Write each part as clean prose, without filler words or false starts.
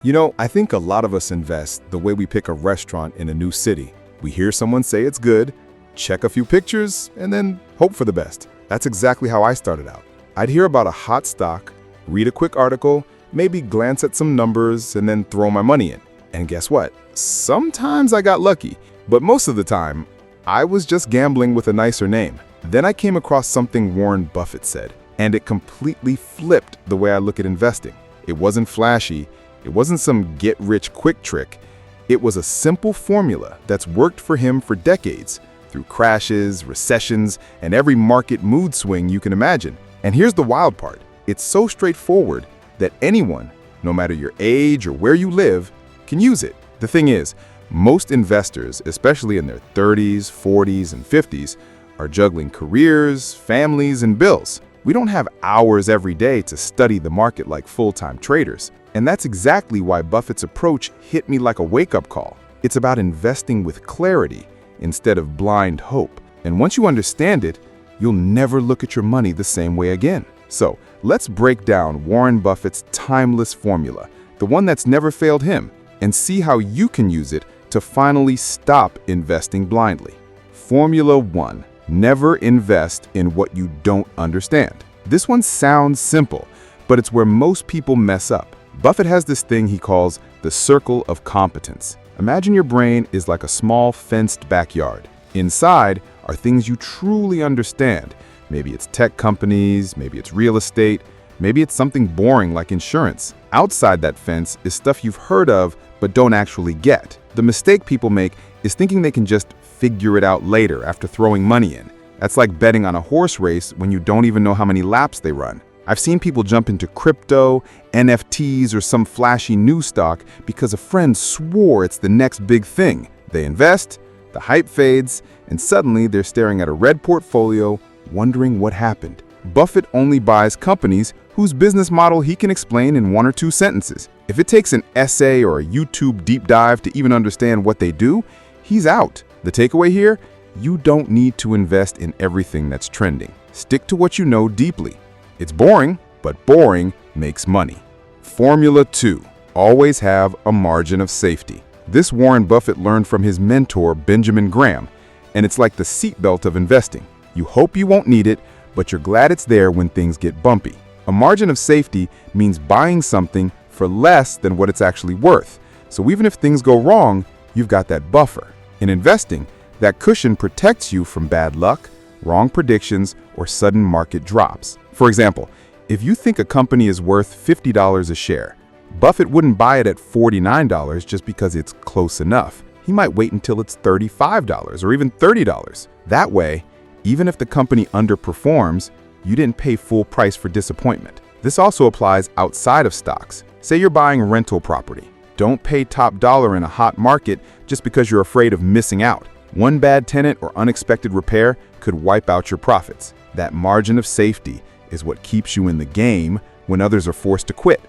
I think a lot of us invest the way we pick a restaurant in a new city. We hear someone say it's good, check a few pictures, and then hope for the best. That's exactly how I started out. I'd hear about a hot stock, read a quick article, maybe glance at some numbers, and then throw my money in. And guess what? Sometimes I got lucky, but most of the time, I was just gambling with a nicer name. Then I came across something Warren Buffett said, and it completely flipped the way I look at investing. It wasn't flashy. It wasn't some get-rich-quick trick. It was a simple formula that's worked for him for decades, through crashes, recessions, and every market mood swing you can imagine. And here's the wild part. It's so straightforward that anyone, no matter your age or where you live, can use it. The thing is, most investors, especially in their 30s, 40s, and 50s, are juggling careers, families, and bills. We don't have hours every day to study the market like full-time traders. And that's exactly why Buffett's approach hit me like a wake-up call. It's about investing with clarity instead of blind hope. And once you understand it, you'll never look at your money the same way again. So let's break down Warren Buffett's timeless formula, the one that's never failed him, and see how you can use it to finally stop investing blindly. Formula 1. Never invest in what you don't understand. This one sounds simple, but it's where most people mess up. Buffett has this thing he calls the circle of competence. Imagine your brain is like a small fenced backyard. Inside are things you truly understand. Maybe it's tech companies, maybe it's real estate, maybe it's something boring like insurance. Outside that fence is stuff you've heard of but don't actually get. The mistake people make is thinking they can just figure it out later after throwing money in. That's like betting on a horse race when you don't even know how many laps they run. I've seen people jump into crypto, NFTs, or some flashy new stock because a friend swore it's the next big thing. They invest, the hype fades, and suddenly they're staring at a red portfolio, wondering what happened. Buffett only buys companies whose business model he can explain in 1 or 2 sentences. If it takes an essay or a YouTube deep dive to even understand what they do, he's out. The takeaway here? You don't need to invest in everything that's trending. Stick to what you know deeply. It's boring, but boring makes money. Formula 2. Always have a margin of safety. This Warren Buffett learned from his mentor, Benjamin Graham, and it's like the seatbelt of investing. You hope you won't need it, but you're glad it's there when things get bumpy. A margin of safety means buying something for less than what it's actually worth. So even if things go wrong, you've got that buffer. In investing, that cushion protects you from bad luck, wrong predictions, or sudden market drops. For example, if you think a company is worth $50 a share, Buffett wouldn't buy it at $49 just because it's close enough. He might wait until it's $35 or even $30. That way, even if the company underperforms, you didn't pay full price for disappointment. This also applies outside of stocks. Say you're buying rental property. Don't pay top dollar in a hot market just because you're afraid of missing out. One bad tenant or unexpected repair could wipe out your profits. That margin of safety is what keeps you in the game when others are forced to quit.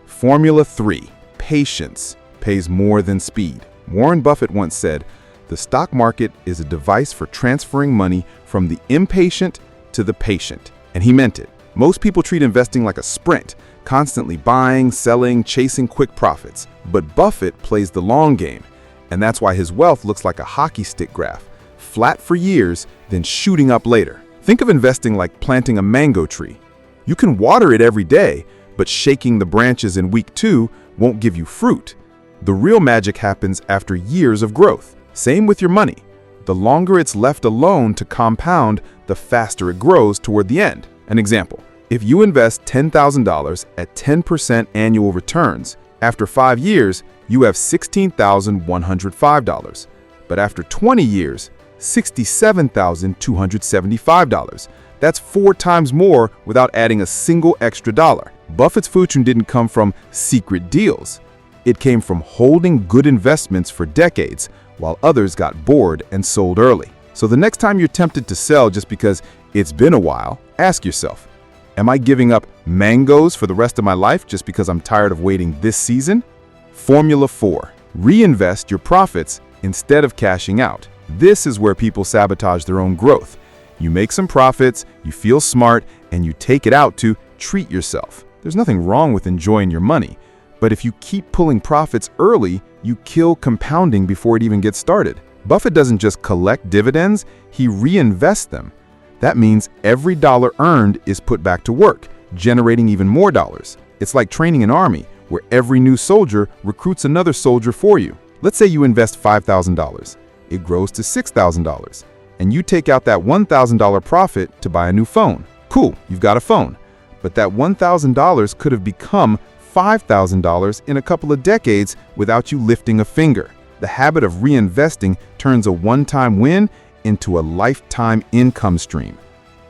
Formula 3. Patience pays more than speed. Warren Buffett once said, "The stock market is a device for transferring money from the impatient to the patient." And he meant it. Most people treat investing like a sprint, constantly buying, selling, chasing quick profits. But Buffett plays the long game, and that's why his wealth looks like a hockey stick graph, flat for years, then shooting up later. Think of investing like planting a mango tree. You can water it every day, but shaking the branches in week 2 won't give you fruit. The real magic happens after years of growth. Same with your money. The longer it's left alone to compound, the faster it grows toward the end. An example, if you invest $10,000 at 10% annual returns, after 5 years, you have $16,105. But after 20 years, $67,275. That's 4 times more without adding a single extra dollar. Buffett's fortune didn't come from secret deals. It came from holding good investments for decades while others got bored and sold early. So the next time you're tempted to sell just because it's been a while, ask yourself, am I giving up mangoes for the rest of my life just because I'm tired of waiting this season? Formula 4. Reinvest your profits instead of cashing out. This is where people sabotage their own growth. You make some profits, you feel smart, and you take it out to treat yourself. There's nothing wrong with enjoying your money, But if you keep pulling profits early, you kill compounding before it even gets started. Buffett doesn't just collect dividends, he reinvests them. That means every dollar earned is put back to work, generating even more dollars. It's like training an army, where every new soldier recruits another soldier for you. Let's say you invest $5,000. It grows to $6,000. And you take out that $1,000 profit to buy a new phone. Cool, you've got a phone. But that $1,000 could have become $5,000 in a couple of decades without you lifting a finger. The habit of reinvesting turns a one-time win into a lifetime income stream.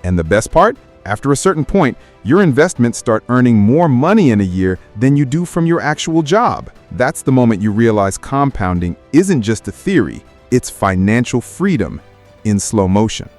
And the best part? After a certain point, your investments start earning more money in a year than you do from your actual job. That's the moment you realize compounding isn't just a theory, it's financial freedom in slow motion.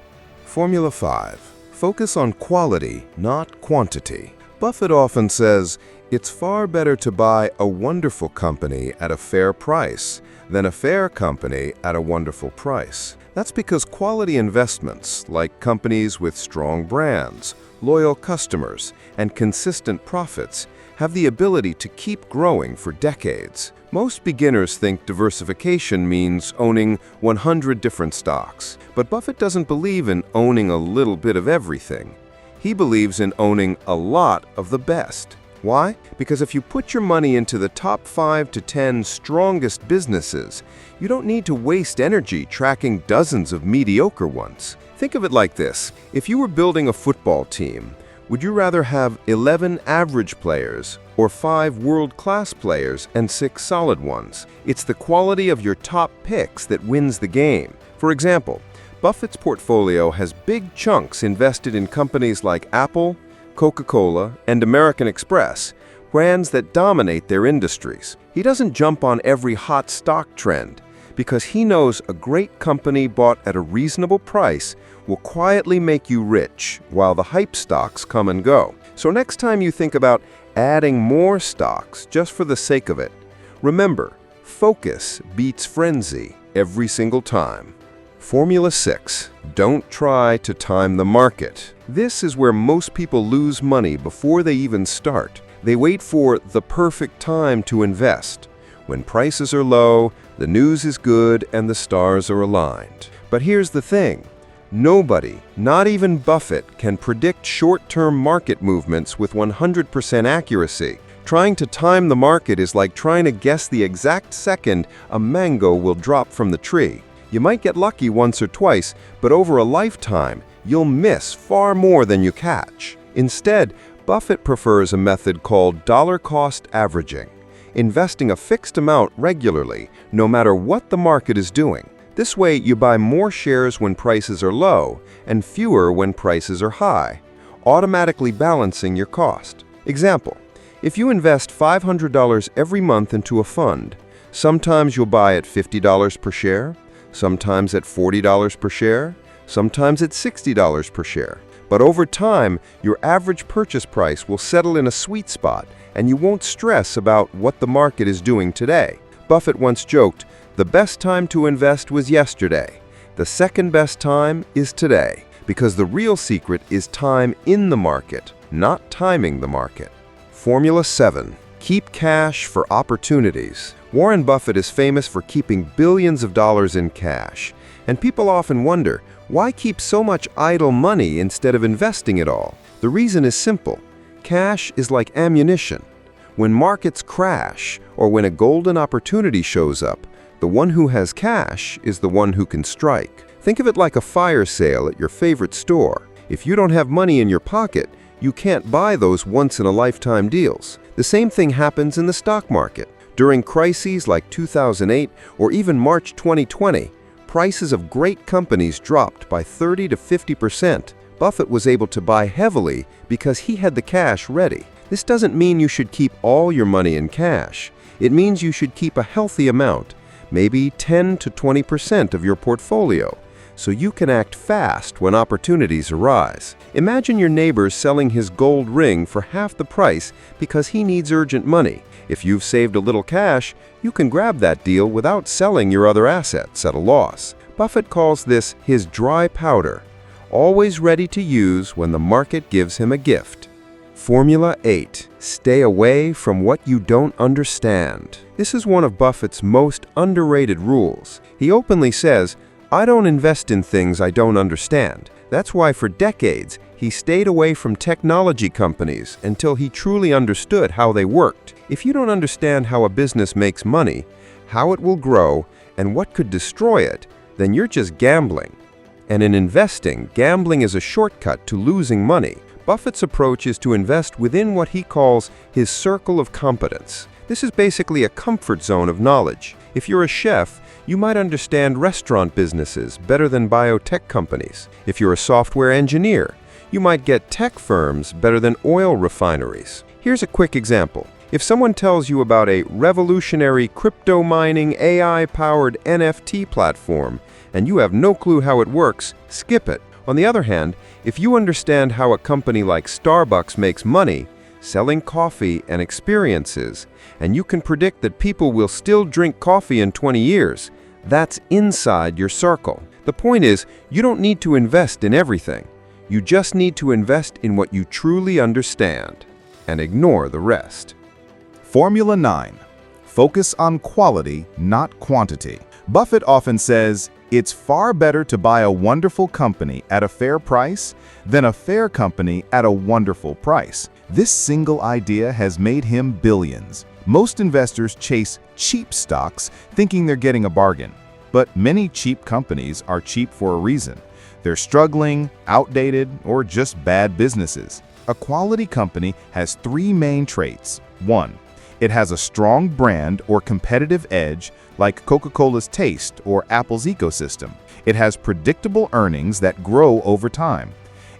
Formula 5. Focus on quality, not quantity. Buffett often says, it's far better to buy a wonderful company at a fair price than a fair company at a wonderful price. That's because quality investments, like companies with strong brands, loyal customers, and consistent profits, have the ability to keep growing for decades. Most beginners think diversification means owning 100 different stocks, but Buffett doesn't believe in owning a little bit of everything. He believes in owning a lot of the best. Why? Because if you put your money into the top 5 to 10 strongest businesses, you don't need to waste energy tracking dozens of mediocre ones. Think of it like this. If you were building a football team, would you rather have 11 average players or 5 world-class players and 6 solid ones? It's the quality of your top picks that wins the game. For example, Buffett's portfolio has big chunks invested in companies like Apple, Coca-Cola, and American Express, brands that dominate their industries. He doesn't jump on every hot stock trend because he knows a great company bought at a reasonable price will quietly make you rich while the hype stocks come and go. So next time you think about adding more stocks just for the sake of it, remember, focus beats frenzy every single time. Formula 6. Don't try to time the market. This is where most people lose money before they even start. They wait for the perfect time to invest. When prices are low, the news is good, and the stars are aligned. But here's the thing. Nobody, not even Buffett, can predict short-term market movements with 100% accuracy. Trying to time the market is like trying to guess the exact second a mango will drop from the tree. You might get lucky once or twice, but over a lifetime, you'll miss far more than you catch. Instead, Buffett prefers a method called dollar-cost averaging, investing a fixed amount regularly, no matter what the market is doing. This way, you buy more shares when prices are low and fewer when prices are high, automatically balancing your cost. Example, if you invest $500 every month into a fund, sometimes you'll buy at $50 per share, sometimes at $40 per share, sometimes at $60 per share. But over time, your average purchase price will settle in a sweet spot, and you won't stress about what the market is doing today. Buffett once joked, "The best time to invest was yesterday. The second best time is today," because the real secret is time in the market, not timing the market. Formula 7. Keep cash for opportunities. Warren Buffett is famous for keeping billions of dollars in cash, and people often wonder, why keep so much idle money instead of investing it all? The reason is simple. Cash is like ammunition. When markets crash, or when a golden opportunity shows up, the one who has cash is the one who can strike. Think of it like a fire sale at your favorite store. If you don't have money in your pocket, you can't buy those once-in-a-lifetime deals. The same thing happens in the stock market. During crises like 2008 or even March 2020, prices of great companies dropped by 30 to 50%. Buffett was able to buy heavily because he had the cash ready. This doesn't mean you should keep all your money in cash. It means you should keep a healthy amount, maybe 10 to 20% of your portfolio, so you can act fast when opportunities arise. Imagine your neighbor selling his gold ring for half the price because he needs urgent money. If you've saved a little cash, you can grab that deal without selling your other assets at a loss. Buffett calls this his dry powder, always ready to use when the market gives him a gift. Formula 8. Stay away from what you don't understand. This is one of Buffett's most underrated rules. He openly says, "I don't invest in things I don't understand." That's why for decades, he stayed away from technology companies until he truly understood how they worked. If you don't understand how a business makes money, how it will grow, and what could destroy it, then you're just gambling. And in investing, gambling is a shortcut to losing money. Buffett's approach is to invest within what he calls his circle of competence. This is basically a comfort zone of knowledge. If you're a chef, you might understand restaurant businesses better than biotech companies. If you're a software engineer, you might get tech firms better than oil refineries. Here's a quick example. If someone tells you about a revolutionary crypto mining AI-powered NFT platform, and you have no clue how it works, skip it. On the other hand, if you understand how a company like Starbucks makes money, selling coffee and experiences, and you can predict that people will still drink coffee in 20 years, that's inside your circle. The point is, you don't need to invest in everything. You just need to invest in what you truly understand, and ignore the rest. Formula 9. Focus on quality, not quantity. Buffett often says, "It's far better to buy a wonderful company at a fair price than a fair company at a wonderful price." This single idea has made him billions. Most investors chase cheap stocks thinking they're getting a bargain. But many cheap companies are cheap for a reason. They're struggling, outdated, or just bad businesses. A quality company has three main traits. 1. It has a strong brand or competitive edge like Coca-Cola's taste or Apple's ecosystem. It has predictable earnings that grow over time.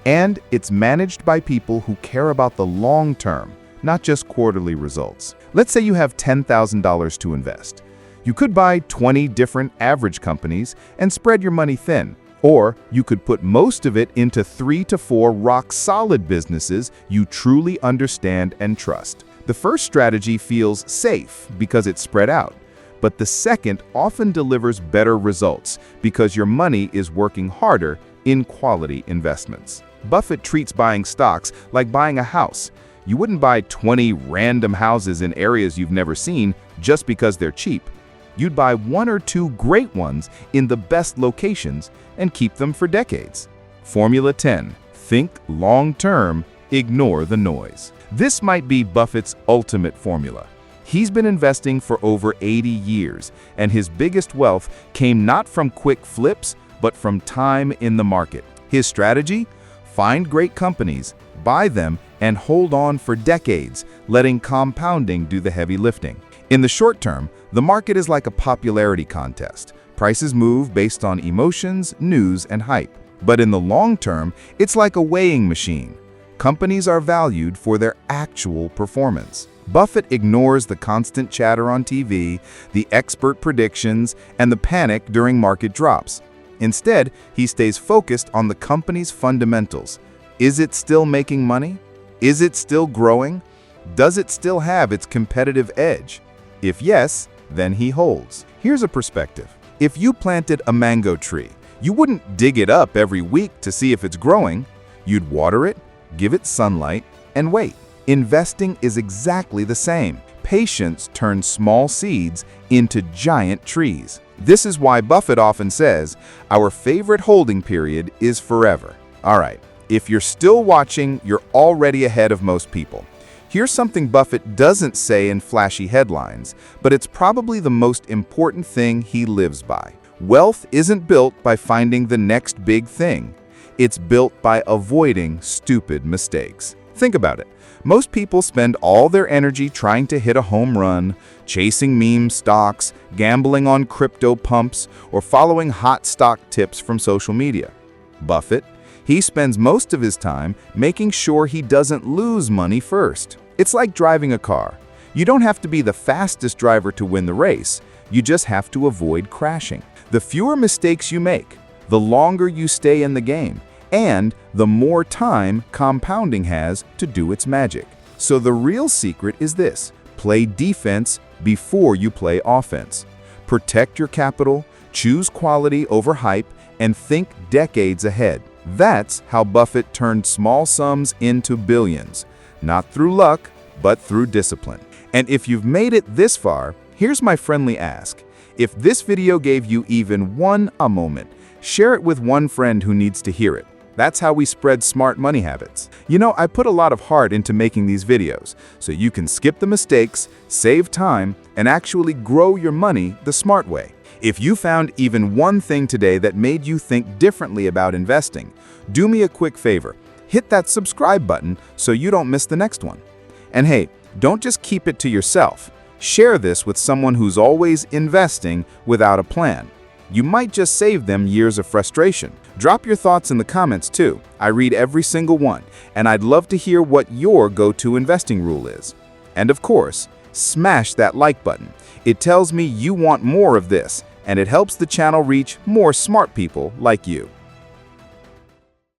And it's managed by people who care about the long term, not just quarterly results. Let's say you have $10,000 to invest. You could buy 20 different average companies and spread your money thin. Or you could put most of it into 3 to 4 rock-solid businesses you truly understand and trust. The first strategy feels safe because it's spread out, but the second often delivers better results because your money is working harder in quality investments. Buffett treats buying stocks like buying a house. You wouldn't buy 20 random houses in areas you've never seen just because they're cheap. You'd buy 1 or 2 great ones in the best locations and keep them for decades. Formula 10. Think long-term, ignore the noise. This might be Buffett's ultimate formula. He's been investing for over 80 years, and his biggest wealth came not from quick flips, but from time in the market. His strategy? Find great companies, buy them, and hold on for decades, letting compounding do the heavy lifting. In the short term, the market is like a popularity contest. Prices move based on emotions, news, and hype. But in the long term, it's like a weighing machine. Companies are valued for their actual performance. Buffett ignores the constant chatter on TV, the expert predictions, and the panic during market drops. Instead, he stays focused on the company's fundamentals. Is it still making money? Is it still growing? Does it still have its competitive edge? If yes, then he holds. Here's a perspective. If you planted a mango tree, you wouldn't dig it up every week to see if it's growing. You'd water it, give it sunlight, and wait. Investing is exactly the same. Patience turns small seeds into giant trees. This is why Buffett often says, our favorite holding period is forever. All right, if you're still watching, you're already ahead of most people. Here's something Buffett doesn't say in flashy headlines, but it's probably the most important thing he lives by. Wealth isn't built by finding the next big thing. It's built by avoiding stupid mistakes. Think about it. Most people spend all their energy trying to hit a home run, chasing meme stocks, gambling on crypto pumps, or following hot stock tips from social media. Buffett, he spends most of his time making sure he doesn't lose money first. It's like driving a car. You don't have to be the fastest driver to win the race. You just have to avoid crashing. The fewer mistakes you make, the longer you stay in the game, and the more time compounding has to do its magic. So the real secret is this: play defense before you play offense. Protect your capital, choose quality over hype, and think decades ahead. That's how Buffett turned small sums into billions. not through luck, but through discipline. And if you've made it this far, here's my friendly ask. If this video gave you even a moment, share it with one friend who needs to hear it. That's how we spread smart money habits. You know, I put a lot of heart into making these videos, so you can skip the mistakes, save time, and actually grow your money the smart way. If you found even one thing today that made you think differently about investing, do me a quick favor. Hit that subscribe button so you don't miss the next one. And hey, don't just keep it to yourself. Share this with someone who's always investing without a plan. You might just save them years of frustration. Drop your thoughts in the comments too. I read every single one, and I'd love to hear what your go-to investing rule is. And of course, smash that like button. It tells me you want more of this, and it helps the channel reach more smart people like you.